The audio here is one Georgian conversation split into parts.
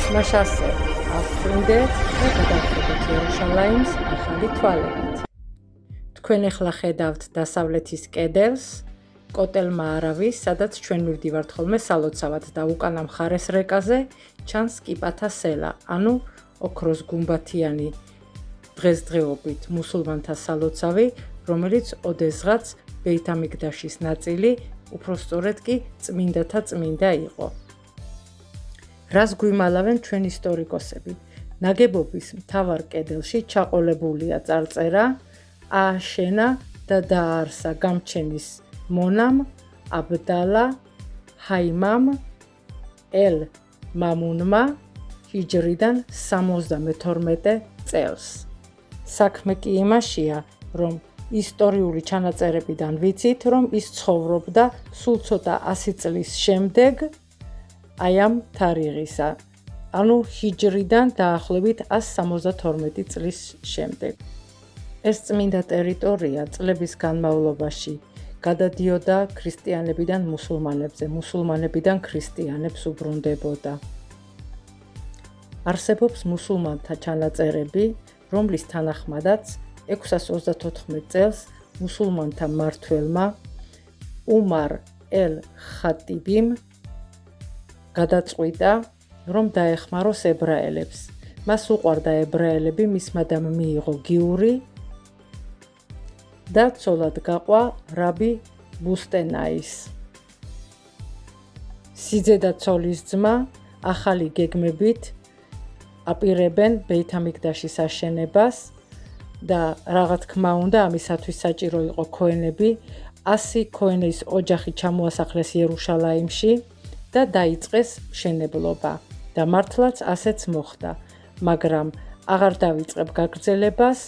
მას ასე ავთვლინდეთ და გადავხედოთ იერუშალაიმს ახალი თვალებით. თქვენ ახლა ხედავთ დასავლეთის კედელს, კოტელ-მაარავის, სადაც ჩვენ მივდივართ ხოლმე სალოცავად და უკანა მხარეს რეკაზე ჩანს კიპათა სელა, ანუ ოქროს გუმბათიანი დღესდღეობით მუსულმანთა სალოცავი, რომელიც ოდესღაც ბეით-ამიგდაშის ნაწილი, უფრო სწორედ კი წმინდათა წმინდა იყო. რას გვიმალავენ ჩვენ ისტორიკოსები? ნაგებობის მთავარ კედელში ჩაყოლებულია წარწერა ააშენა და დააარსა გამჩენის მონამ აბდალა ჰაიმამ ელ-მამუნმა ჰიჯრიდან 72 წელს. საქმე კი იმაშია, რომ ისტორიული ჩანაწერებიდან ვიცით, რომ ის ცხოვრობდა სულ ცოტა 100 წლის შემდეგ აი ამ თარიღისა, ანუ ჰიჯრიდან დაახლოებით 172 წლის შემდეგ. ეს წმინდა ტერიტორია წლების განმავლობაში გადადიოდა ქრისტიანებიდან მუსულმანებზე, მუსულმანებიდან ქრისტიანებს უბრუნდებოდა. არსებობს მუსულმანთა ჩანაწერები, რომლის თანახმადაც 634 წელს მუსულმანთა მმართველმა უმარ ელ-ხატიბიმ გადაწყვიტა, რომ დაეხმაროს ებრაელებს. მას უყვარდა ებრაელები, მისმა დამ მიიღო გიური და ცოლად გაყვა რაბი ბუსტენაის. სიძე და ცოლის ძმა ახალი გეგმებით აპირებენ ბეით-ამიგდაშის აშენებას და რა თქმა უნდა ამისათვის საჭირო იყო ქოენები. 100 ქოენის ოჯახი ჩამოასახლეს იერუშალაიმში და დაიწყეს მშენებლობა და მართლაც ასეც მოხდა, მაგრამ აღარ დავიწყებ გაგრძელებას.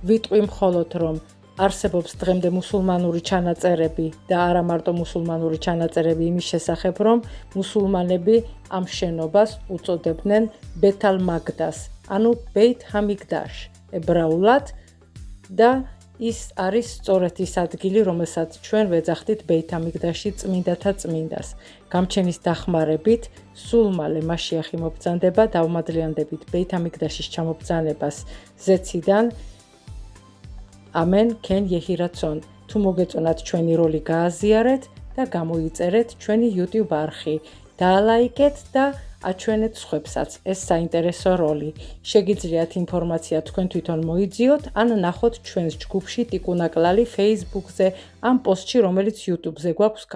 ვიტყვი მხოლოდ, რომ არსებობს დღემდე მუსულმანური ჩანაწერები და არა მარტო მუსულმანური ჩანაწერები იმის შესახებ, რომ მუსულმანები ამ შენობას უწოდებდნენ ბეთ-ალ-მაგდას, ანუ ბეით-ამიგდაშ ებრაულად და ის არის სწორედ ის ადგილი, რომელსაც ჩვენ ვეძახდით ბეით-ამიგდაში წმინდათა წმინდას. გამჩენის დახმარებით სულ მალე მაშიახი მობრძანდება, დავუმადლიანდებით ბეით-ამიგდაშის ჩამობრძანებას ზეციდან. ამენ ქენ იეჰი რაცონ. თუ მოგეწონათ ჩვენი როლი გააზიარეთ და გამოიწერეთ ჩვენი YouTube არხი. დაალაიკეთ და აჩვენეთ სხვებსაც ეს საინტერესო როლი. შეგიძლიათ ინფორმაცია თქვენ თვითონ მოიძიოთ, ან ნახოთ ჩვენს ჯგუფში ტიკუნა კლალი Facebook-ზე, ამ პოსტში, რომელიც YouTube-ზე გვაქვს